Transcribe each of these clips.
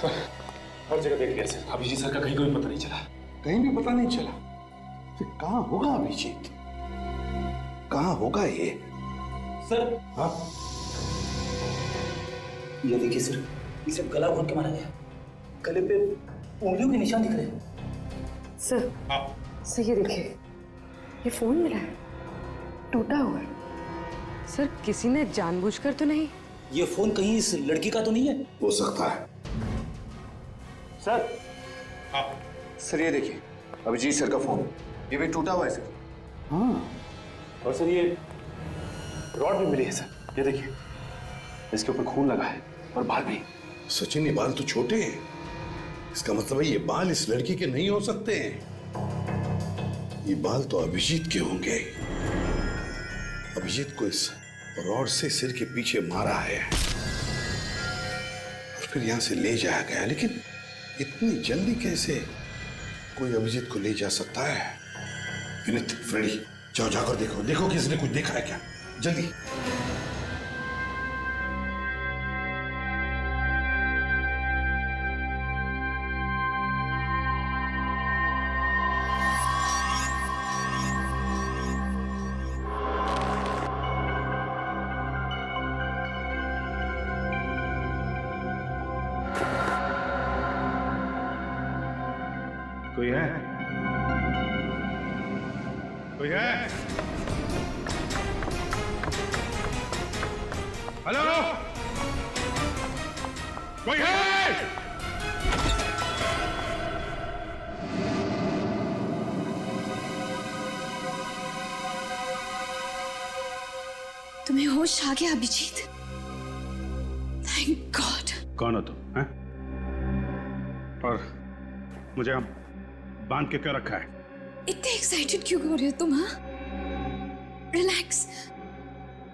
Sir हर जगह देख लिया सर, अभिजीत सर का कहीं कोई पता नहीं चला। कहीं भी पता नहीं चला? फिर कहाँ होगा अभिजीत? कहाँ होगा ये? सर हाँ, ये देखिए सर, इसे गला घोट के मारा गया, गले पे उंगलियों के निशान दिख रहे हैं। सर सर ये देखिए, ये फोन मिला है, टूटा हुआ है। सर किसी ने जानबूझकर तो नहीं? ये फोन कहीं इस लड़की का तो नहीं है? हो सकता है। सर सर ये देखिए, अभिजीत सर का फोन, ये भी टूटा हुआ है सर। हाँ, और सर ये रॉड भी मिली है सर, ये देखिए इसके ऊपर खून लगा है और बाल भी। सचिन ये बाल तो छोटे हैं, इसका मतलब है ये बाल इस लड़की के नहीं हो सकते हैं। ये बाल तो अभिजीत के होंगे। अभिजीत को इस रॉड से सिर के पीछे मारा है और फिर यहां से ले जाया गया, लेकिन इतनी जल्दी कैसे कोई अभिजीत को ले जा सकता है? विनीत, फ्रेडी, जाओ जाकर देखो, देखो किसने कुछ देखा है क्या, जल्दी। कोई है? कोई है? हेलो, कोई है? तुम्हें होश आ गया अभिजीत? Thank God. कौन हो तुम? हैं? और मुझे हम बांध के क्यों रखा है? इतने एक्साइटेड क्यों हो रहे हो तुम? हाँ, रिलैक्स,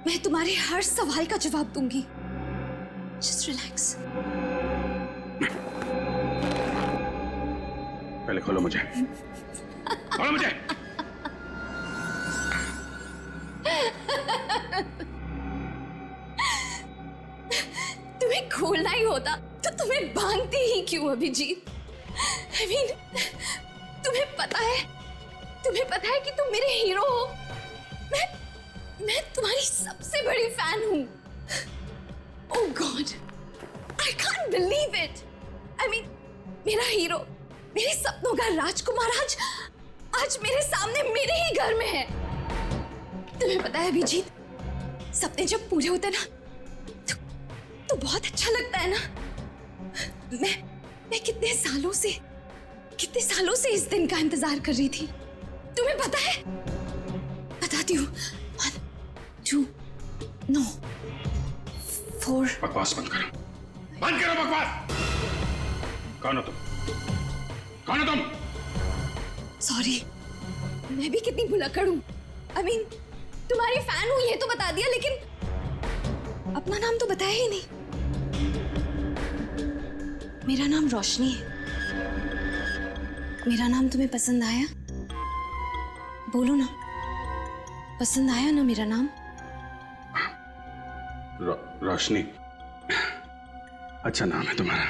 मैं तुम्हारे हर सवाल का जवाब दूंगी। Just relax. पहले खोलो मुझे, खोलो मुझे। तुम्हें खोलना ही होता तो तुम्हें बांधती ही क्यों अभिजीत? I mean, तुम्हें पता है कि तुम मेरे हीरो हो। मैं तुम्हारी सबसे बड़ी फैन हूँ। Oh God, I can't believe it. I mean, मेरा हीरो, मेरे सपनों का राजकुमार आज मेरे सामने मेरे ही घर में है। तुम्हें पता है अभिजीत, सपने जब पूरे होते ना तो बहुत अच्छा लगता है ना। मैं कितने सालों से इस दिन का इंतजार कर रही थी। तुम्हें पता है? बताती हूँ। 1, 2, no, 4। बकवास बंद करो, बंद करो बकवास। कौन हो तुम? कौन हो तुम? सॉरी, मैं भी कितनी भुलक्कड़ हूँ। I mean, तुम्हारी फैन हूँ ये तो बता दिया, लेकिन अपना नाम तो बताया ही नहीं। मेरा नाम रोशनी है। मेरा नाम तुम्हें पसंद आया? बोलो ना, पसंद आया ना मेरा नाम? रोशनी, अच्छा नाम है तुम्हारा,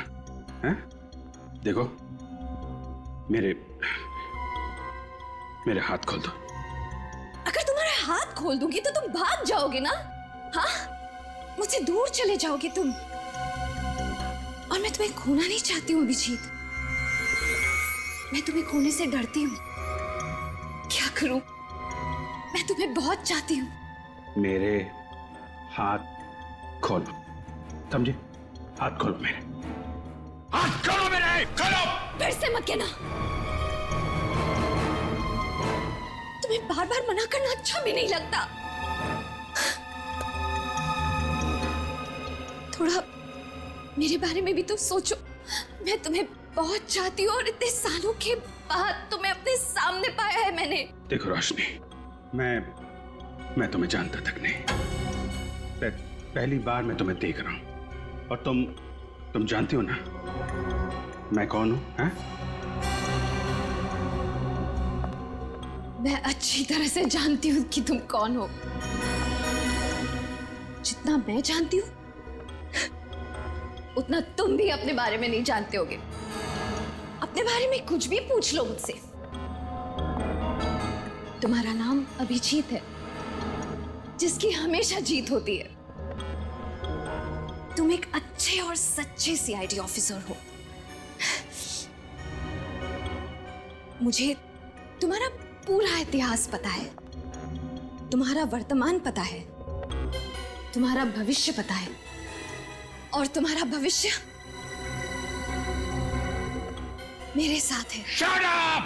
हैं? देखो, मेरे हाथ खोल दो। अगर तुम्हारे हाथ खोल दूंगी तो तुम भाग जाओगे ना? हाँ, मुझसे दूर चले जाओगे तुम। और मैं तुम्हें खोना नहीं चाहती हूँ अभिजीत। मैं तुम्हें खोने से डरती हूँ। क्या करूं? मैं तुम्हें बहुत चाहती हूँ। मेरे हाथ खोलो, समझे? हाथ खोलो मेरे, हाथ खोलो मेरे, खोलो। फिर से मत कहना। तुम्हें बार बार मना करना अच्छा भी नहीं लगता। थोड़ा मेरे बारे में भी तो सोचो। मैं तुम्हें बहुत चाहती हूँ और इतने सालों के बाद तुम्हें अपने सामने पाया है मैंने। देखो रोशनी, मैं तुम्हें जानता तक नहीं। पहली बार मैं तुम्हें देख रहा हूं और तुम जानती हो ना मैं कौन हूं? हैं? मैं अच्छी तरह से जानती हूँ कि तुम कौन हो। जितना मैं जानती हूँ उतना तुम भी अपने बारे में नहीं जानते होगे। अपने बारे में कुछ भी पूछ लो मुझसे। तुम्हारा नाम अभिजीत है, जिसकी हमेशा जीत होती है। तुम एक अच्छे और सच्चे सीआईडी ऑफिसर हो। मुझे तुम्हारा पूरा इतिहास पता है, तुम्हारा वर्तमान पता है, तुम्हारा भविष्य पता है, और तुम्हारा भविष्य मेरे साथ है। Shut up!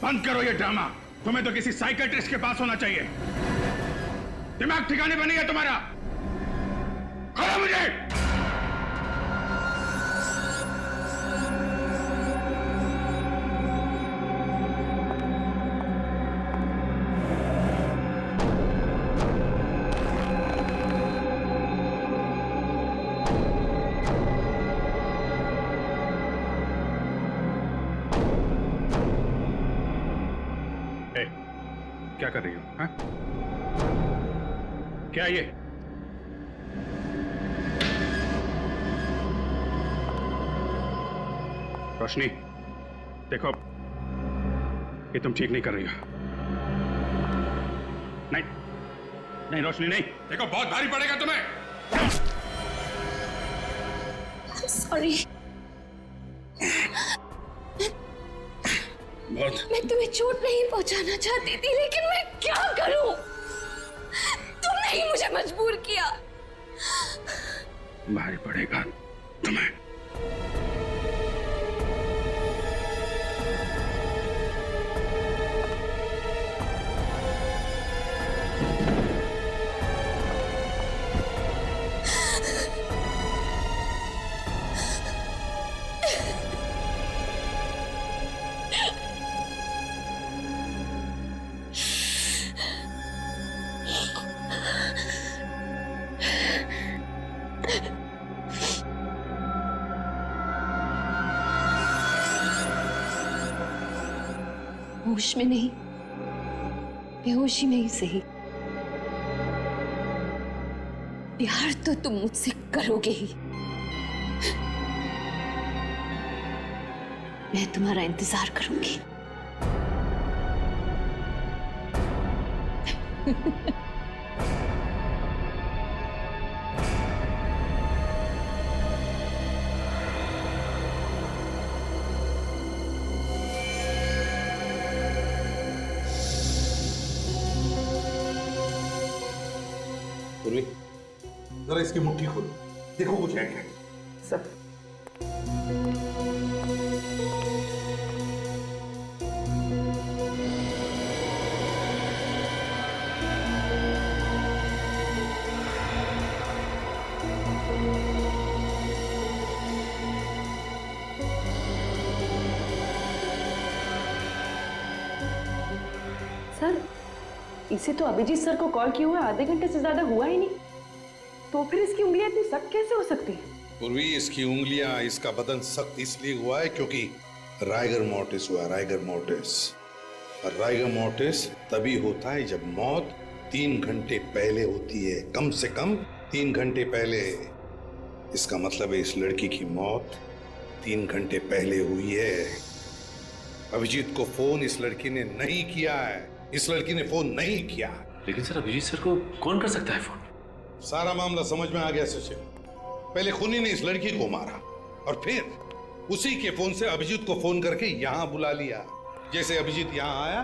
बंद करो ये ड्रामा। तुम्हें तो किसी साइकियाट्रिस्ट के पास होना चाहिए। दिमाग ठिकाने पर नहीं है तुम्हारा। खोलो मुझे। क्या कर रही हो? हाँ? क्या ये? रोशनी, देखो, ये तुम ठीक नहीं कर रही हो। नहीं, नहीं रोशनी नहीं। देखो, बहुत भारी पड़ेगा तुम्हें। सॉरी। मैं तुम्हें चोट नहीं पहुंचाना चाहती थी, लेकिन मैं क्या करूं? तुमने ही मुझे मजबूर किया। भारी पड़ेगा तुम्हें। होश में नहीं, बेहोशी में ही सही, प्यार तो तुम मुझसे करोगे ही। मैं तुम्हारा इंतजार करूंगी। पूर्वी, जरा इसकी मुट्ठी खोलो, देखो कुछ है क्या। सर, सर, इसे तो अभिजीत सर को कॉल किए हुए आधे घंटे से ज्यादा हुआ ही नहीं, तो फिर इसकी उंगलियां इतनी सख्त कैसे हो सकती है? पूर्वी, इसकी उंगलियां, इसका बदन सख्त इसलिए हुआ है क्योंकि राइगर मोर्टिस हुआ। राइगर मोर्टिस, और राइगर मोर्टिस तभी होता है जब मौत 3 घंटे पहले होती है, कम से कम 3 घंटे पहले। इसका मतलब है इस लड़की की मौत 3 घंटे पहले हुई है। अभिजीत को फोन इस लड़की ने नहीं किया है, इस लड़की ने फोन नहीं किया। लेकिन सर, अभिजीत सर को कौन कर सकता है फोन? सारा मामला समझ में आ गया सचिन। पहले खूनी ने इस लड़की को मारा और फिर उसी के फोन से अभिजीत को फोन करके यहां बुला लिया। जैसे अभिजीत यहां आया,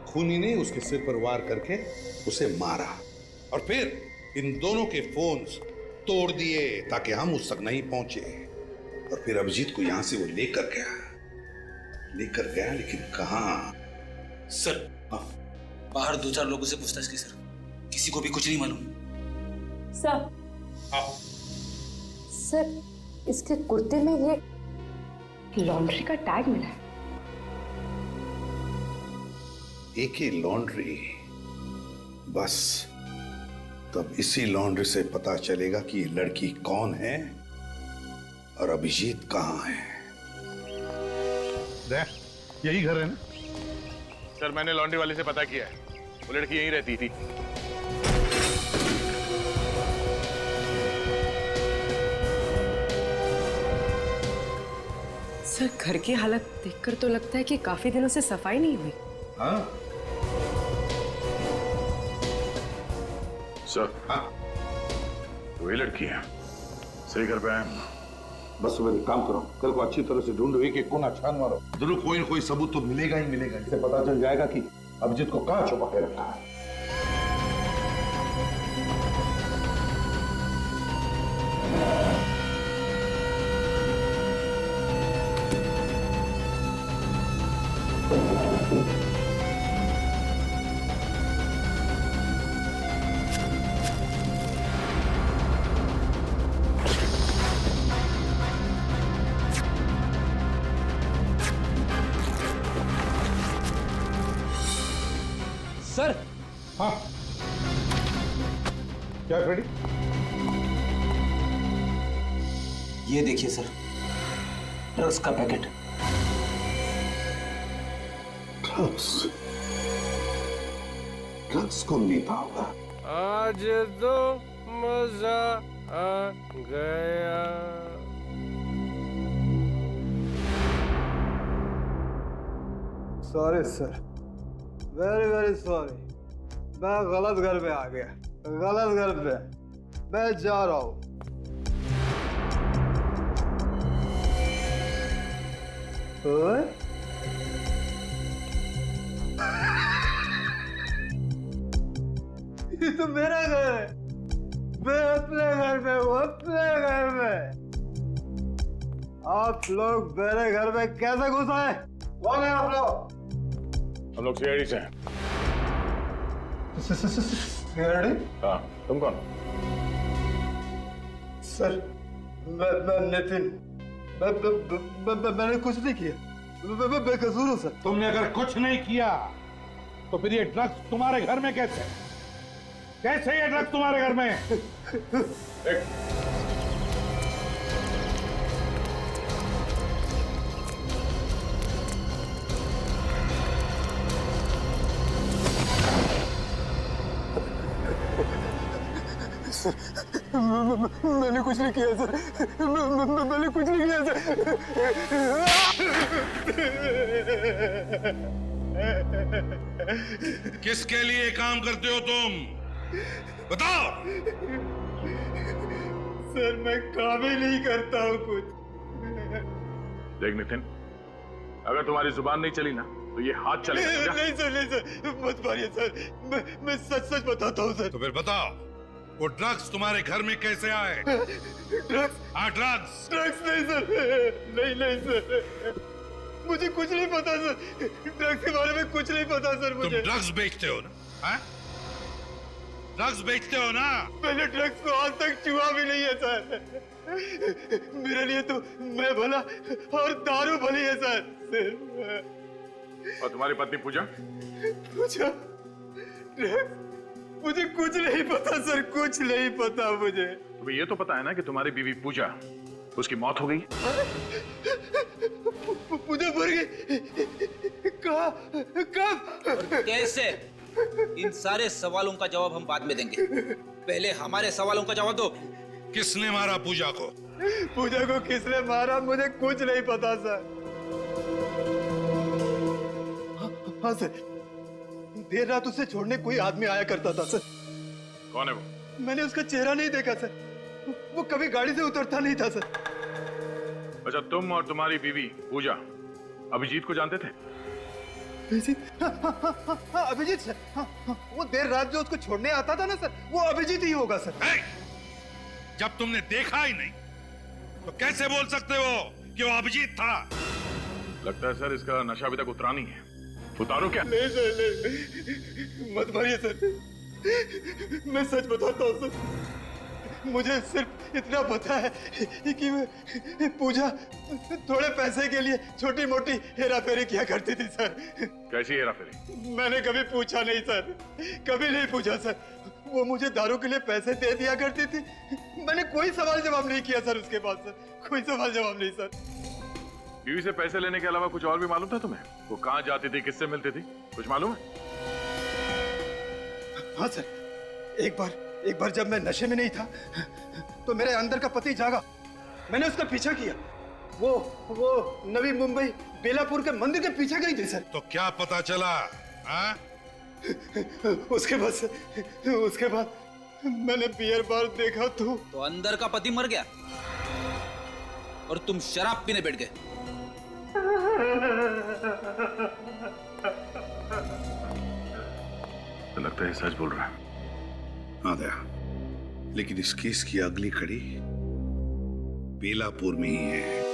खूनी ने उसके सिर पर वार करके उसे मारा और फिर इन दोनों के फोन्स तोड़ दिए ताकि हम उस तक नहीं पहुंचे। और फिर अभिजीत को यहां से वो लेकर गया, लेकिन कहां? सर, बाहर 2-4 लोगों से पूछताछ की सर, किसी को भी कुछ नहीं मालूम। सर, सर, इसके कुर्ते में ये लॉन्ड्री का टैग मिला है। एक ही लॉन्ड्री? बस तब इसी लॉन्ड्री से पता चलेगा कि ये लड़की कौन है और अभिजीत कहां है। यही घर है ना? सर, मैंने लॉन्ड्री वाले से पता किया है, वो लड़की यहीं रहती थी। सर घर की हालत देखकर तो लगता है कि काफी दिनों से सफाई नहीं हुई। हाँ सर हाँ वही लड़की है, सही घर पे आए। बस सुबह एक काम करो, कल को अच्छी तरह से ढूंढो, एक एक कोना छान मारो, जरूर कोई न कोई सबूत तो मिलेगा ही मिलेगा। इससे पता चल जाएगा कि अभिजीत को कहाँ छुपा के रखा है। सर हाँ क्या फ्रेडी? ये देखिए सर, ड्रग्स का पैकेट। ड्रग्स कौन लेता होगा? आज तो मजा आ गया। Sorry sir, very very sorry. मैं गलत घर पे आ गया, गलत घर पे। मैं जा रहा हूँ। ओए? ये तो मेरा घर है। मैं अपने घर पे हूँ, अपने घर में। आप लोग मेरे घर में कैसे घुस आए? कौन है आप लोग? हम लोग सीआईडी से हैं। सीआईडी? हाँ, तुम कौन? सर, मैं नितिन। मैंने कुछ नहीं किया। मैं बेकसूर हूँ सर। तुमने अगर कुछ नहीं किया तो फिर ये ड्रग्स तुम्हारे घर में कैसे? कैसे ये ड्रग्स तुम्हारे घर में? मैंने कुछ नहीं किया सर। मैंने कुछ नहीं किया सर। किसके लिए काम करते हो तुम? बताओ। सर मैं काम ही नहीं करता हूँ कुछ। देख नितिन, अगर तुम्हारी जुबान नहीं चली ना तो ये हाथ चलेगा। नहीं सर, नहीं सर, मत मारिए सर। मैं सच सच बताता हूँ सर। तो फिर बताओ, वो ड्रग्स तुम्हारे घर में कैसे आए? ड्रग्स? हाँ ड्रग्स। ड्रग्स नहीं सर, नहीं सर, मुझे कुछ नहीं पता सर। ड्रग्स के बारे में कुछ नहीं पता सर मुझे। तुम ड्रग्स बेचते हो ना? हाँ? ड्रग्स बेचते हो ना? मैंने ड्रग्स को आज तक छुआ भी नहीं है सर। मेरे लिए तो मैं भला और दारू भली है सर। और तुम्हारी पत्नी पूजा? पूजा? ड्रग्स? मुझे कुछ नहीं पता सर, कुछ नहीं पता मुझे। तुम्हें ये तो पता है ना कि तुम्हारी बीवी पूजा, उसकी मौत हो गई? पूजा मर गई? कब? कैसे? इन सारे सवालों का जवाब हम बाद में देंगे, पहले हमारे सवालों का जवाब दो। किसने मारा पूजा को? पूजा को किसने मारा मुझे कुछ नहीं पता सर। हाँ सर, देर रात उसे छोड़ने कोई आदमी आया करता था सर। कौन है वो? मैंने उसका चेहरा नहीं देखा सर। वो कभी गाड़ी से उतरता नहीं था सर। अच्छा, तुम और तुम्हारी बीवी पूजा अभिजीत को जानते थे? अभिजीत? हाँ, अभिजीत सर। वो देर रात जो उसको छोड़ने आता था ना सर, वो अभिजीत ही होगा सर। जब तुमने देखा ही नहीं तो कैसे बोल सकते हो कि वो अभिजीत था? लगता है सर इसका नशा अभी तक उतरा नहीं है। उतारो क्या? नहीं सर, नहीं, मत मारिए सर। मैं सच बताता हूँ सर। मुझे सिर्फ इतना पता है कि पूजा थोड़े पैसे के लिए छोटी मोटी हेरा फेरी किया करती थी सर। कैसी हेरा फेरी? मैंने कभी पूछा नहीं सर, कभी नहीं पूछा सर। वो मुझे दारू के लिए पैसे दे दिया करती थी। मैंने कोई सवाल जवाब नहीं किया सर उसके बाद सर, कोई सवाल जवाब नहीं सर। बीवी से पैसे लेने के अलावा कुछ और भी मालूम था तुम्हें? वो कहाँ जाती थी, किससे मिलती थी, कुछ मालूम है? हाँ सर, एक बार जब मैं नशे में नहीं था तो मेरे अंदर का पति जागा। मैंने उसका पीछा किया वो नवी मुंबई बेलापुर के मंदिर के पीछे गई थी सर। तो क्या पता चला? हाँ? उसके बाद मैंने बियर बार देखा तो अंदर का पति मर गया और तुम शराब पीने बैठ गए। तो लगता है सच बोल रहा है। हाँ दया, लेकिन इस केस की अगली कड़ी बेलापुर में ही है।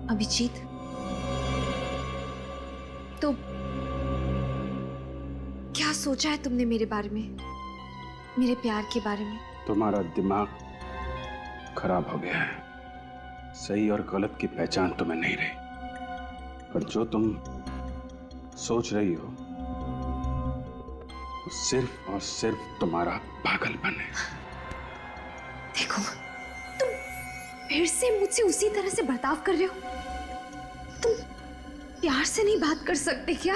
अभिजीत, तो क्या सोचा है तुमने मेरे बारे में, मेरे प्यार के बारे में? तुम्हारा दिमाग खराब हो गया है। सही और गलत की पहचान तुम्हें नहीं रही, और जो तुम सोच रही हो वो सिर्फ और सिर्फ तुम्हारा पागलपन है। देखो, तुम फिर से मुझसे उसी तरह से बर्ताव कर रहे हो। तुम प्यार से नहीं बात कर सकते क्या?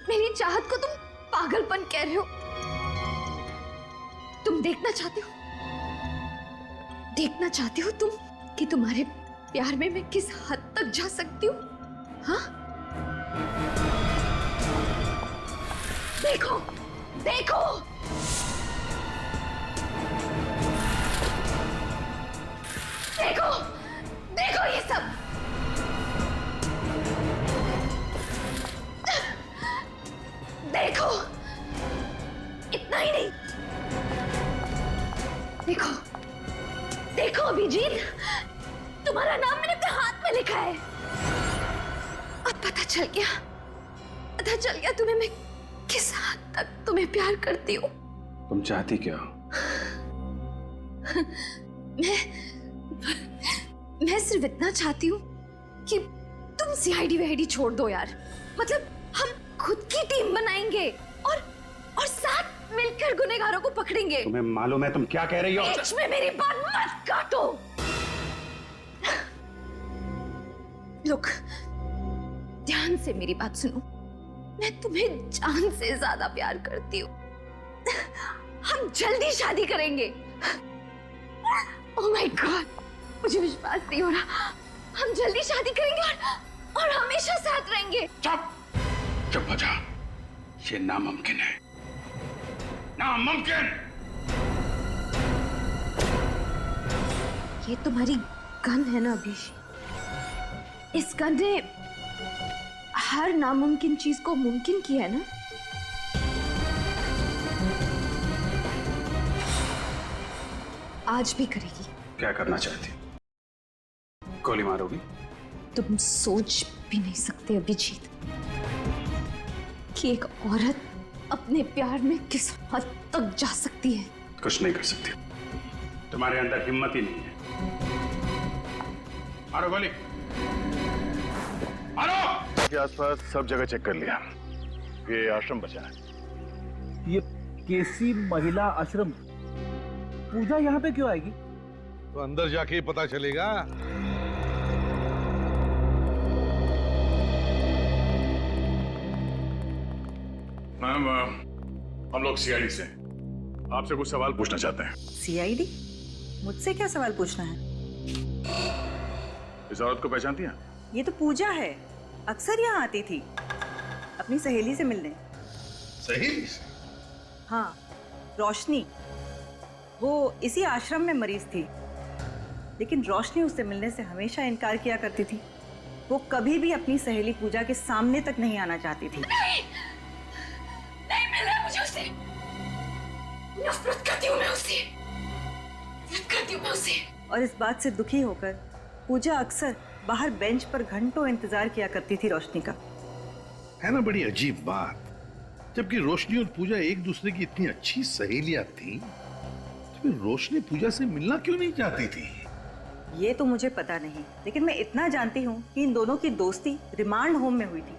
मेरी चाहत को तुम पागलपन कह रहे हो। तुम देखना चाहते हो तुम कि तुम्हारे प्यार में मैं किस हद तक जा सकती हूँ? हाँ? देखो, देखो, देखो, देखो ये सब। देखो, इतना ही नहीं। देखो, देखो अभिजीत, तुम्हारा नाम मैंने अपने हाथ में लिखा है। अब पता चल गया तुम्हें मैं किस हद तक तुम्हें प्यार करती हूँ। तुम चाहती क्या हो? मैं सिर्फ इतना चाहती हूँ कि तुम सीआईडी वीआईडी छोड़ दो यार। मतलब हम खुद की टीम बनाएंगे और साथ मिलकर गुनहगारों को पकड़ेंगे। तुम्हें मालूम है तुम क्या कह रही हो? बीच में मेरी बात मत काटो। लोग, ध्यान से मेरी बात सुनो। मैं तुम्हें जान से ज्यादा प्यार करती हूँ। हम जल्दी शादी करेंगे। ओह माय गॉड, मुझे विश्वास नहीं हो रहा। हम जल्दी शादी करेंगे और हमेशा साथ रहेंगे। चुप हो जा। ये नामुमकिन है, नामुमकिन। ये तुम्हारी गन है ना अभिषेक? इस गन ने हर नामुमकिन चीज को मुमकिन किया है ना? आज भी करेगी। क्या करना चाहती? गोली मारोगी? तुम सोच भी नहीं सकते अभिजीत कि एक औरत अपने प्यार में किस हद तक जा सकती है। कुछ नहीं कर सकती, तुम्हारे अंदर हिम्मत ही नहीं है। मारो गोली, मारो। के आसपास सब जगह चेक कर लिया, ये आश्रम बचा है। ये केसी महिला आश्रम, पूजा यहाँ पे क्यों आएगी? तो अंदर जाके ही पता चलेगा। मैम, हम लोग सीआईडी से आपसे कुछ सवाल पूछना चाहते हैं। सीआईडी? मुझसे क्या सवाल पूछना है? इस औरत को पहचानती हैं? ये तो पूजा है, अक्सर यहाँ आती थी अपनी सहेली से मिलने। सहेली से? हाँ, रोशनी। वो इसी आश्रम में मरीज थी, लेकिन रोशनी उससे मिलने से हमेशा इनकार किया करती थी। वो कभी भी अपनी सहेली पूजा के सामने तक नहीं आना चाहती थी। नहीं मिलना है मुझे उससे। नफरत करती हूँ मैं उससे। और इस बात से दुखी होकर पूजा अक्सर बाहर बेंच पर घंटों इंतजार किया करती थी रोशनी का। है ना बड़ी अजीब बात, जबकि रोशनी और पूजा एक दूसरे की इतनी अच्छी सहेलियां थी, तो फिर रोशनी पूजा से मिलना क्यों नहीं चाहती थी? ये तो मुझे पता नहीं, लेकिन मैं इतना जानती हूँ कि इन दोनों की दोस्ती रिमांड होम में हुई थी।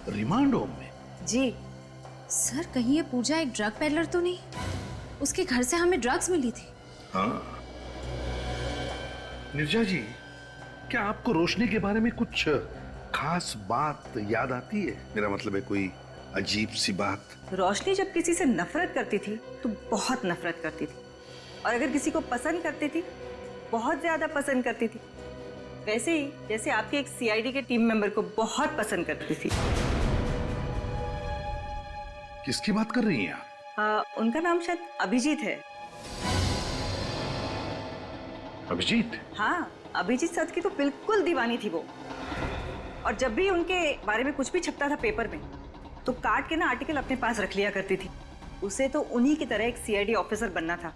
रिमांड होम में? जी। सर कहीं ये पूजा एक ड्रग पेडलर तो नहीं? उसके घर से हमें ड्रग्स मिली थी। हाँ। निर्जा जी, क्या आपको रोशनी के बारे में कुछ खास बात याद आती है? मेरा मतलब है कोई अजीब सी बात। रोशनी जब किसी से नफरत करती थी तो बहुत नफरत करती थी, और अगर किसी को पसंद करती थी बहुत ज्यादा पसंद करती थी। वैसे ही जैसे आपके एक सीआईडी के टीम मेंबर को बहुत पसंद करती थी। किसकी बात कर रही हैं आप? उनका नाम शायद अभिजीत है। अभिजीत? हाँ, अभिजीत सर की तो बिल्कुल दीवानी थी वो। और जब भी उनके बारे में कुछ भी छपता था पेपर में, तो काट के ना आर्टिकल अपने पास रख लिया करती थी। उसे तो उन्हीं की तरह एक सीआईडी ऑफिसर बनना था।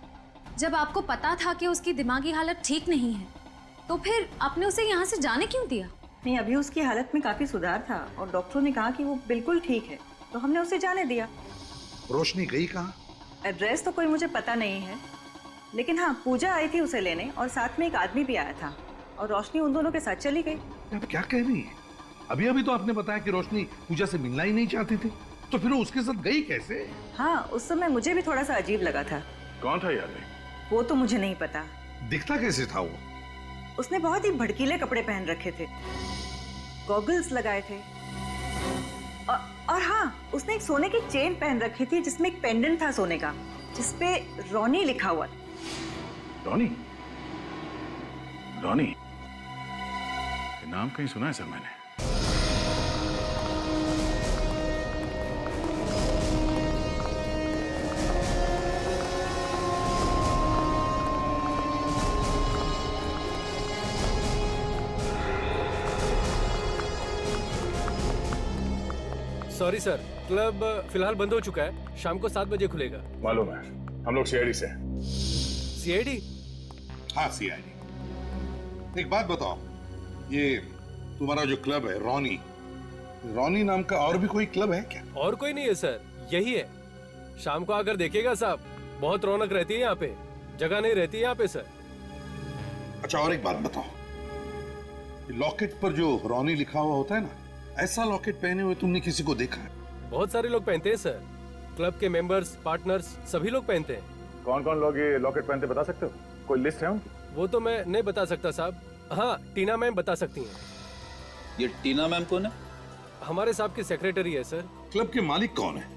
जब आपको पता था कि उसकी दिमागी हालत ठीक नहीं है, तो फिर आपने उसे यहाँ से जाने क्यों दिया? नहीं, अभी उसकी हालत में काफी सुधार था और डॉक्टरों ने कहा कि वो बिल्कुल ठीक है, तो हमने उसे जाने दिया। रोशनी गई कहाँ? एड्रेस तो कोई मुझे पता नहीं है, लेकिन हाँ, पूजा आई थी उसे लेने और साथ में एक आदमी भी आया था, और रोशनी उन दोनों के साथ चली गई। आप क्या कह रही है? अभी अभी तो आपने बताया कि रोशनी पूजा से मिलना ही नहीं चाहती थी, तो फिर वो उसके साथ गई कैसे? हाँ, उस समय मुझे भी थोड़ा सा अजीब लगा था। कौन था ये आदमी? वो तो मुझे नहीं पता। दिखता कैसे था वो? उसने बहुत ही भड़कीले कपड़े पहन रखे थे, गॉगल्स लगाए थे, और हाँ, उसने एक सोने की चेन पहन रखी थी जिसमें एक पेंडेंट था सोने का, जिसपे रॉनी लिखा हुआ था। रॉनी? रॉनी? ये नाम कहीं सुना है सर मैंने। सॉरी सर, क्लब फिलहाल बंद हो चुका है। शाम को 7 बजे खुलेगा। मालूम है, हम लोग सीआईडी से। सीआईडी? हाँ, सीआईडी। एक बात बताओ, ये तुम्हारा जो क्लब है रॉनी, रॉनी नाम का और भी कोई क्लब है क्या? और कोई नहीं है सर, यही है। शाम को आकर देखिएगा साहब, बहुत रौनक रहती है यहाँ पे, जगह नहीं रहती है यहाँ पे सर। अच्छा, और एक बात बताओ, लॉकेट पर जो रॉनी लिखा हुआ होता है ना, ऐसा लॉकेट पहने हुए तुमने किसी को देखा है? बहुत सारे लोग पहनते हैं सर, क्लब के मेंबर्स, पार्टनर्स सभी लोग पहनते हैं। कौन कौन लोग ये लॉकेट पहनते बता सकते हो? कोई लिस्ट है उनकी? वो तो मैं नहीं बता सकता साहब। हाँ, टीना मैम बता सकती हैं। ये टीना मैम कौन है? हमारे साहब की सेक्रेटरी है सर। क्लब के मालिक कौन है?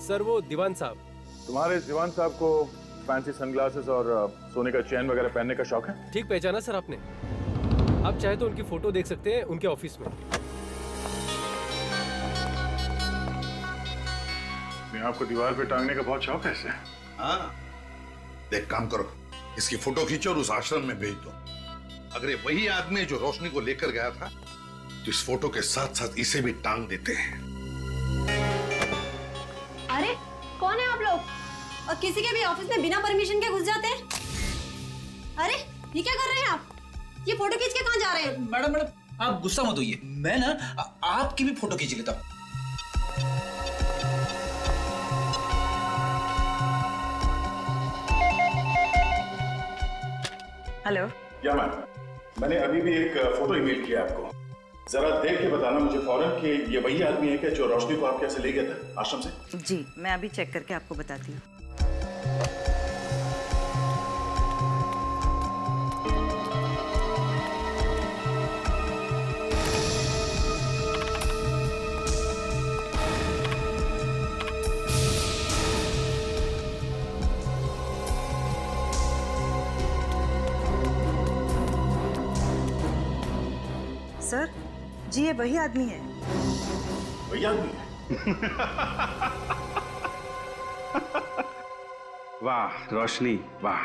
सर वो दीवान साहब। तुम्हारे इस दीवान साहब को फैंसी सनग्लासेस और सोने का चेन वगैरह पहनने का शौक है? ठीक पहचाना सर आपने। आप चाहे तो उनकी फोटो देख सकते हैं उनके ऑफिस में। आपको दीवार पे टांगने का बहुत शौक है इसे? हाँ, देख काम करो, इसकी फोटो खींचो और उस आश्रम में भेज दो। अगर ये वही आदमी जो रोशनी को लेकर गया था, तो इस फोटो के साथ साथ इसे भी टांग देते हैं। अरे कौन है आप लोग? और किसी के भी ऑफिस में बिना परमिशन के घुस जाते हैं? अरे ये क्या कर रहे हैं आप? ये फोटो खींच के कहाँ जा रहे हैं? मैडम आप गुस्सा मत होइए, मैं ना आपकी भी फोटो खींच लेता हूँ। हेलो। या मैम, मैंने अभी भी एक फोटो ईमेल किया आपको, जरा देख के बताना मुझे फौरन कि ये वही आदमी है क्या जो रोशनी को आपके यहाँ से ले गया था आश्रम से? जी, मैं अभी चेक करके आपको बताती हूँ। सर जी, ये वही आदमी है। वही आदमी है? वाह रोशनी, वाह,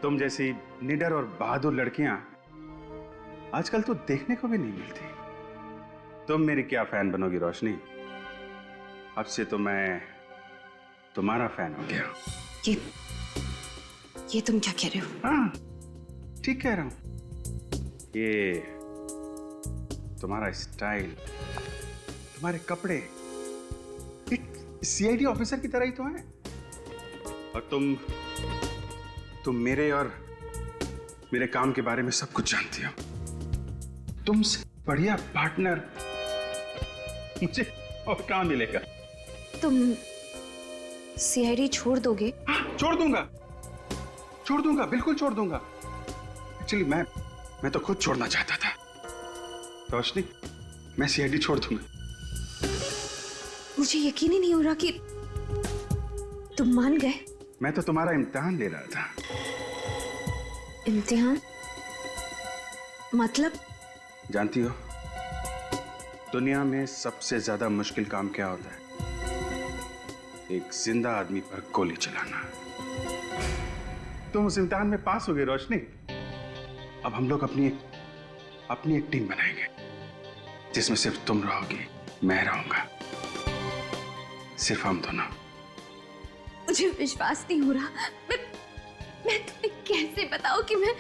तुम जैसी निडर और बहादुर लड़कियां आजकल तो देखने को भी नहीं मिलती। तुम मेरी क्या फैन बनोगी रोशनी? अब से तो मैं तुम्हारा फैन हो गया। ये तुम क्या कह रहे हो? हाँ, ठीक कह रहा हूं। ये तुम्हारा स्टाइल, तुम्हारे कपड़े एक सीआईडी ऑफिसर की तरह ही तो है। और तुम मेरे और मेरे काम के बारे में सब कुछ जानती हो। तुमसे बढ़िया पार्टनर मुझे और कहां मिलेगा? तुम सीआईडी छोड़ दोगे? हाँ, छोड़ दूंगा, बिल्कुल छोड़ दूंगा। एक्चुअली मैं तो खुद छोड़ना चाहता था। रोशनी, मैं सीआईडी छोड़ दूंगा। मुझे यकीन ही नहीं हो रहा कि तुम मान गए। मैं तो तुम्हारा इम्तिहान ले रहा था। इम्तिहान? मतलब? जानती हो दुनिया में सबसे ज्यादा मुश्किल काम क्या होता है? एक जिंदा आदमी पर गोली चलाना। तुम उस इम्तिहान में पास हो गए रोशनी। अब हम लोग अपनी एक टीम बनाएंगे जिसमें सिर्फ तुम रहोगी, मैं रहूंगा, सिर्फ हम दोनों। मुझे विश्वास नहीं हो रहा। मैं तुम्हें कैसे बताऊं कि मैं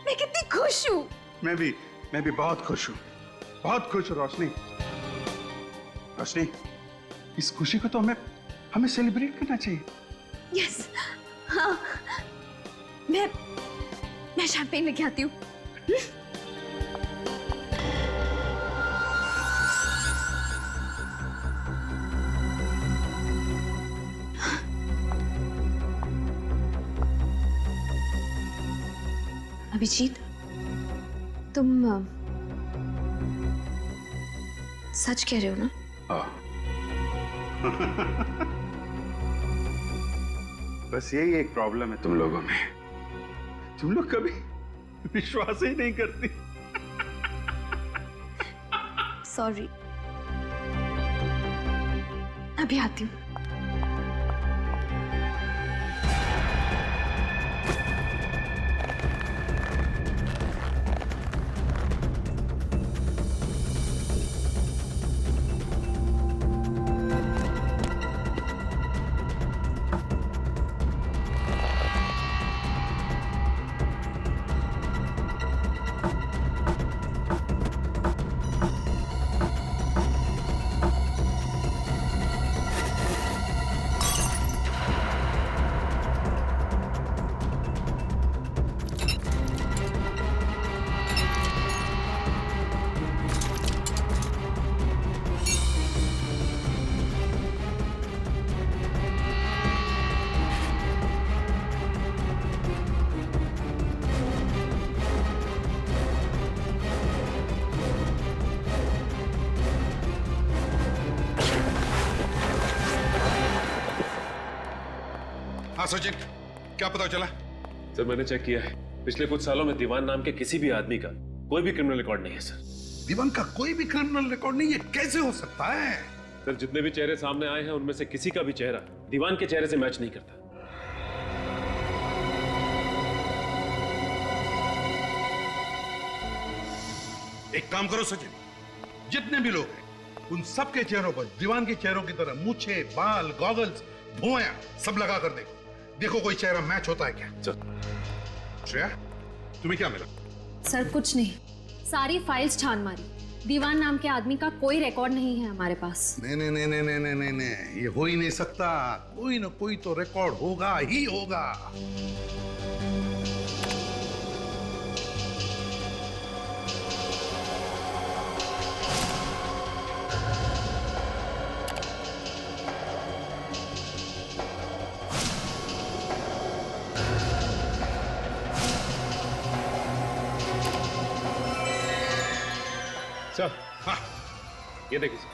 कितनी खुश हूं। मैं भी बहुत खुश हूं, बहुत खुश हूं रोशनी। रोशनी, इस खुशी को तो हमें सेलिब्रेट करना चाहिए। यस, हाँ, मैं शैंपेन लेके आती हूँ। अभिजीत, तुम सच कह रहे हो ना? बस यही एक प्रॉब्लम है तुम लोगों में। तुम लोग कभी विश्वास ही नहीं करती। सॉरी, अभी आती हूँ। हाँ सचिन, क्या पता चला? सर मैंने चेक किया है, पिछले कुछ सालों में दीवान नाम के किसी भी आदमी का कोई भी क्रिमिनल रिकॉर्ड नहीं है सर। दीवान का कोई भी क्रिमिनल रिकॉर्ड नहीं? ये कैसे हो सकता है? सर जितने भी चेहरे सामने आए हैं उनमें से किसी का भी चेहरा दीवान के चेहरे से मैच नहीं करता। एक काम करो सचिन, जितने भी लोग हैं उन सबके चेहरों पर दीवान के चेहरों की तरह मूछे, बाल, गॉगल्स, भुआं सब लगा कर देखो कोई चेहरा मैच होता है क्या। श्रेया, तुम्हें क्या मिला? सर कुछ नहीं, सारी फाइल्स छान मारी, दीवान नाम के आदमी का कोई रिकॉर्ड नहीं है हमारे पास। नहीं, ये हो ही नहीं सकता। कोई ना कोई तो रिकॉर्ड होगा ही होगा। सर, हाँ, ये देखिए सर।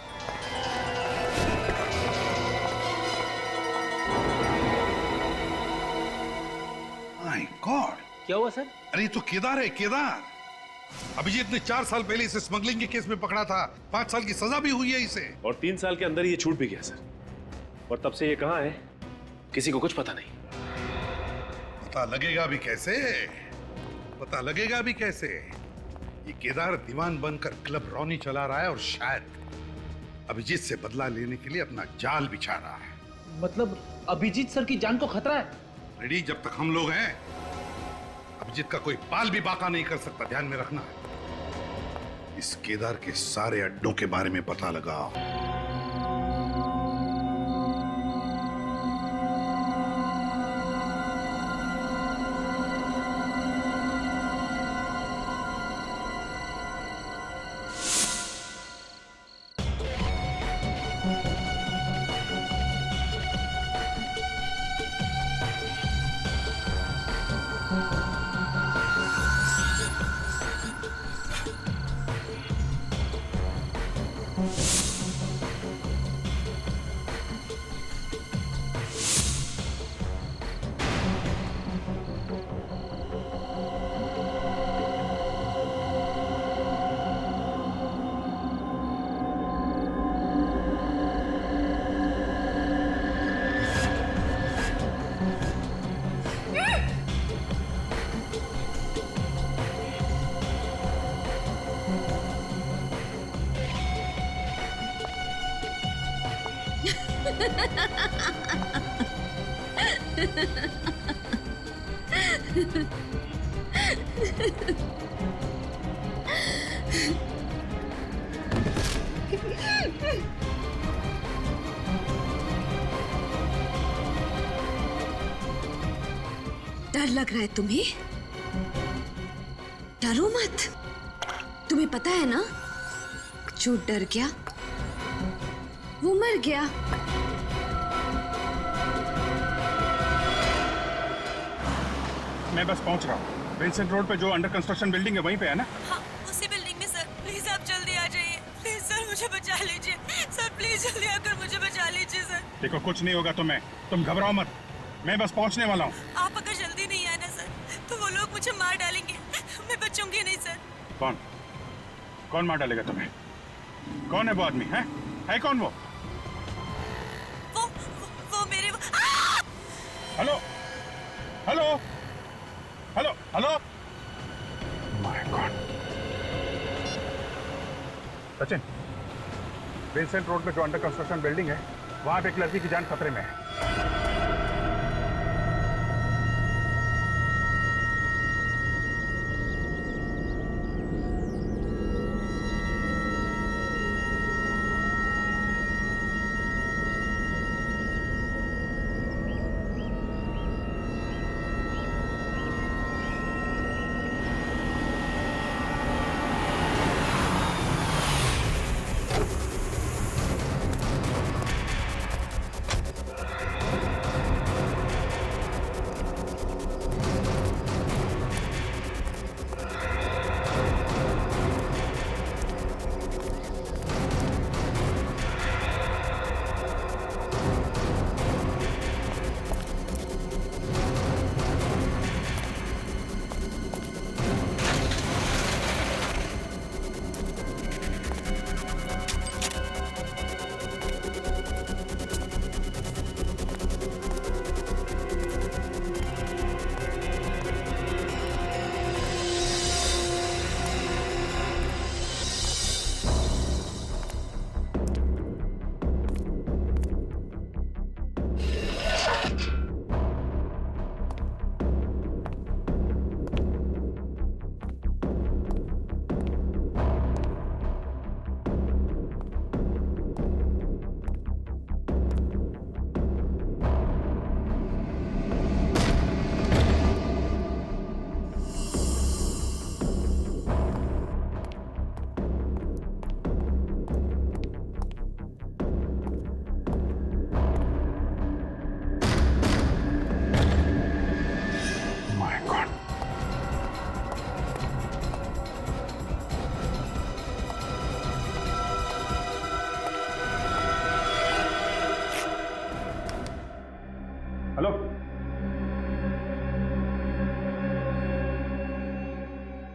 माय गॉड, क्या हुआ सर? अरे तो केदार है, केदार। अभिजीत ने 4 साल पहले इसे स्मगलिंग के केस में पकड़ा था। 5 साल की सजा भी हुई है इसे। और 3 साल के अंदर ये छूट भी गया सर। और तब से ये कहाँ है किसी को कुछ पता नहीं। पता लगेगा भी कैसे? पता लगेगा भी कैसे? ये केदार दीवान बनकर क्लब रॉनी चला रहा है और शायद अभिजीत से बदला लेने के लिए अपना जाल बिछा रहा है। मतलब अभिजीत सर की जान को खतरा है? रेडी, जब तक हम लोग हैं अभिजीत का कोई बाल भी बाका नहीं कर सकता, ध्यान में रखना। इस केदार के सारे अड्डों के बारे में पता लगाओ। डर लग रहा है तुम्हें? डरो मत। तुम्हें पता है ना, जो डर गया वो मर गया। मैं बस पहुंच रहा हूँ। विंसेंट रोड पे जो अंडर कंस्ट्रक्शन बिल्डिंग है वहीं पे है ना? हाँ, उसी बिल्डिंग में सर। प्लीज आप जल्दी आ जाइए। प्लीज सर, मुझे बचा लीजिए। सर प्लीज जल्दी आकर मुझे बचा लीजिए सर। देखो कुछ नहीं होगा तुम घबराओ मत। मैं बस पहुंचने वाला हूँ। आप अगर जल्दी नहीं आए ना सर, तो वो लोग मुझे मार डालेंगे। मैं बचूंगी नहीं सर। कौन मार डालेगा तुम्हें? कौन है वो आदमी? है कौन वो? वो मेरे hello hello hello hello. My God. Sachin, Vincent road पे जो अंडर कंस्ट्रक्शन बिल्डिंग है वहां पे एक लड़की की जान खतरे में है। हेलो।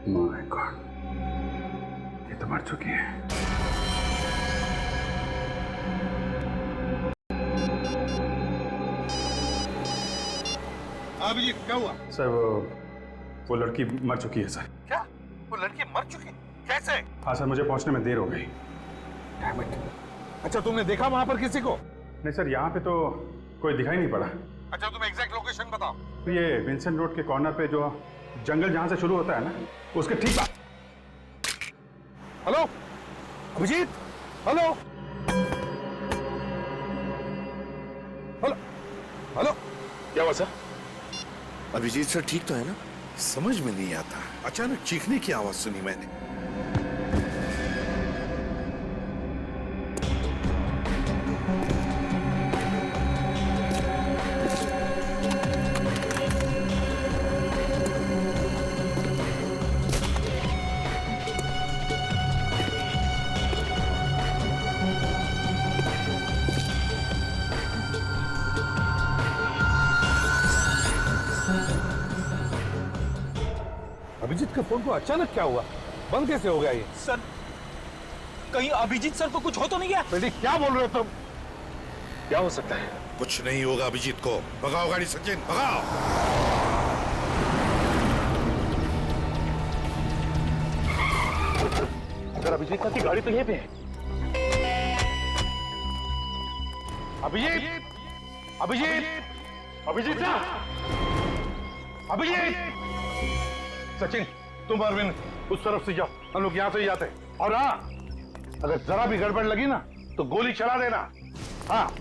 माय गॉड, ये तो मर चुकी है। अभिजीत, क्या हुआ? सर वो लड़की मर चुकी है सर। क्या? वो लड़की मर चुकी? कैसे? हाँ सर, मुझे पहुंचने में देर हो गई। अच्छा, तुमने देखा वहां पर किसी को? नहीं सर, यहाँ पे तो कोई दिखाई नहीं पड़ा। अच्छा, तुम एग्जैक्ट लोकेशन बताओ। तो ये विंसेंट रोड के कॉर्नर पे जो जंगल जहां से शुरू होता है ना, उसके ठीक hello Abhijit, hello hello hello, क्या हुआ सर? अभिजीत सर ठीक तो है ना? समझ में नहीं आता, अचानक चीखने की आवाज सुनी मैंने। अभिजीत के फोन को अचानक क्या हुआ? बंद कैसे हो गया ये? सर, कहीं अभिजीत सर को कुछ हो तो नहीं गया? बेटी क्या बोल रहे हो तुम? क्या हो सकता है? कुछ नहीं होगा अभिजीत को। भगाओ गाड़ी सचिन, भगाओ। अगर अभिजीत सर की गाड़ी तो यहीं पे है। अभिजीत, अभिजीत, अभिजीत सर, अभिजीत। सचिन, तुम अरविंद उस तरफ से जाओ, हम लोग यहां से ही जाते हैं। और हाँ, अगर जरा भी गड़बड़ लगी ना तो गोली चला देना। हाँ।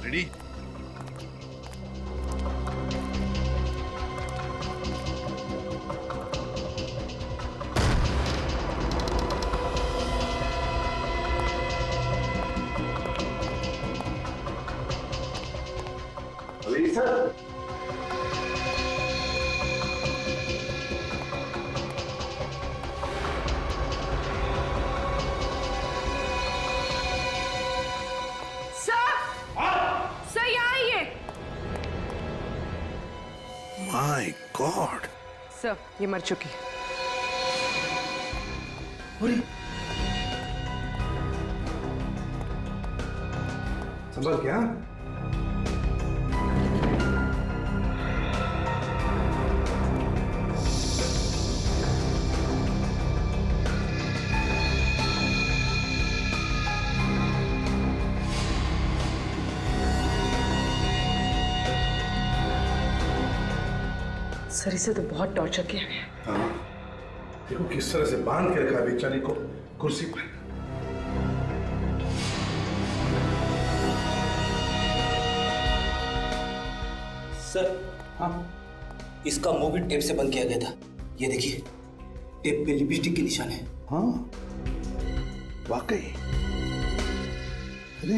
रेडी? सर, सर यहाँ आइए। माय गॉड, सर ये मर चुकी। संभल क्या? सर इसे तो बहुत टॉर्चर किया गया। हाँ, देखो किस तरह से बांध के रखा है बेचारी को कुर्सी पर। सर, हाँ, इसका मुंह भी टेप से बंद किया गया था। ये देखिए, टेप पे लिपस्टिक के निशान है। हाँ वाकई। अरे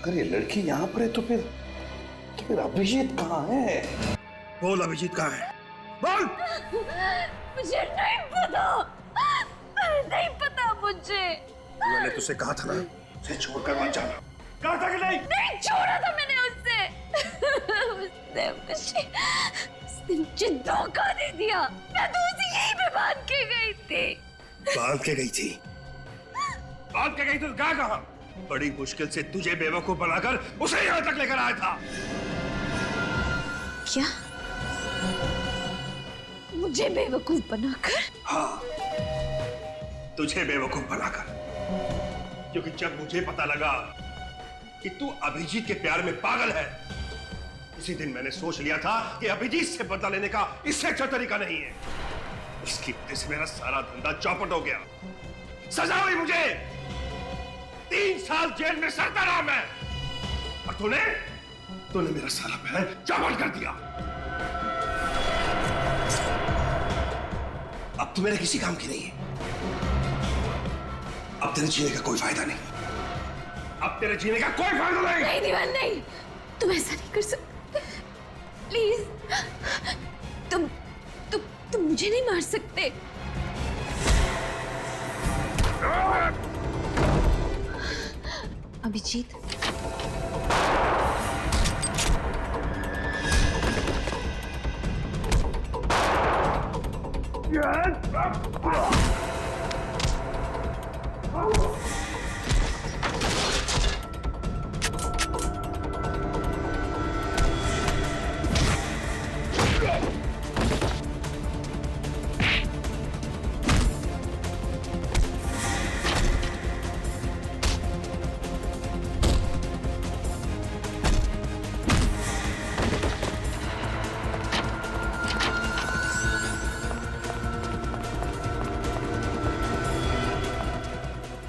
अगर ये लड़की यहाँ पर है तो फिर अभिजीत कहाँ है? बोल अभिजीत कहाँ है? बोल। मुझे नहीं पता, नहीं पता मुझे। मैंने तुझसे कहा था ना, उसे छोड़कर मत जाना। कहा था कि नहीं? नहीं छोड़ा था मैंने उससे। उसने मुझे धोखा दे दिया। मैं तो उसे यहीं पे बांध के गई थी। बांध के गई थी? बांध के गई तो क्या कहा? बड़ी मुश्किल से तुझे बेवकूफ बनाकर उसे यहाँ तक लेकर आया था। क्या? मुझे बेवकूफ बनाकर? हाँ, तुझे बेवकूफ बनाकर। क्योंकि जब मुझे पता लगा कि तू अभिजीत के प्यार में पागल है, उसी दिन मैंने सोच लिया था कि अभिजीत से बदला लेने का इससे अच्छा तरीका नहीं है। उसकी वजह से मेरा सारा धंधा चौपट हो गया। सजा हुई मुझे 3 साल जेल में सड़ता रहा मैं, और तूने मेरा सारा प्लान चौपट कर दिया। अब तू मेरे किसी काम की नहीं है। अब तेरे जीने का कोई फायदा नहीं। अब तेरे जीने का कोई फायदा नहीं। नहीं दीवान, नहीं, तुम ऐसा नहीं कर सकते। प्लीज, तुम मुझे नहीं मार सकते। अभिजीत,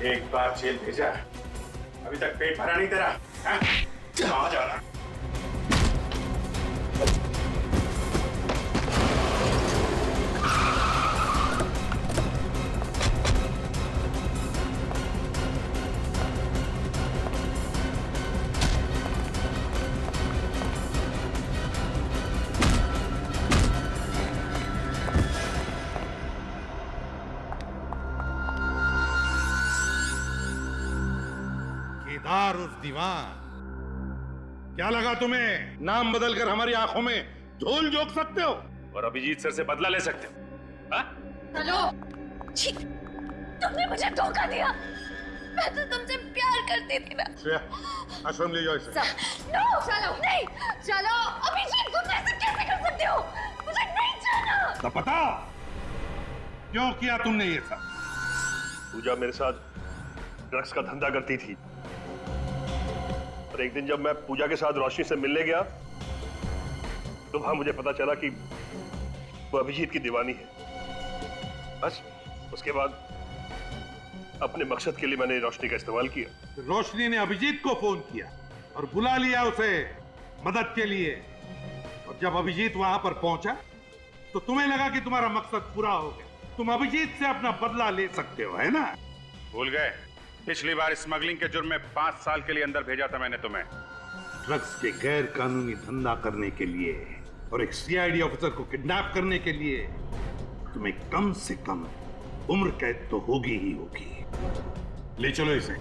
एक बार जेल भेजा, अभी तक पेट भरा नहीं तेरा? हाँ? कहाँ जा रहा? केदार उर्फ दीवान, क्या लगा तुम्हें नाम बदलकर हमारी आंखों में धूल झोंक सकते हो और अभिजीत सर से बदला ले सकते हो? हाँ? हेलो, छी, तुमने मुझे धोखा दिया। मैं तो तुमसे प्यार करती थी ना। श्रेया, आश्रम ले जाओ इसे। नो, चलो नहीं, चलो अभिजीत, तुम ऐसे कैसे कर सकते हो? मुझे नहीं जाना। तो पता क्यों किया तुमने ये सब? पूजा मेरे साथ ड्रग्स का धंधा करती थी और एक दिन जब मैं पूजा के साथ रोशनी से मिलने गया तो वहां मुझे पता चला कि वो अभिजीत की दीवानी है। बस उसके बाद अपने मकसद के लिए मैंने रोशनी का इस्तेमाल किया। रोशनी ने अभिजीत को फोन किया और बुला लिया उसे मदद के लिए, और जब अभिजीत वहां पर पहुंचा तो तुम्हें लगा कि तुम्हारा मकसद पूरा हो गया, तुम अभिजीत से अपना बदला ले सकते हो, है ना? भूल गए? पिछली बार स्मगलिंग के जुर्म में 5 साल के लिए अंदर भेजा था मैंने तुम्हें। ड्रग्स के गैर कानूनी धंधा करने के लिए और एक सीआईडी ऑफिसर को किडनैप करने के लिए तुम्हें कम से कम उम्र कैद तो होगी ही होगी। ले चलो इसे।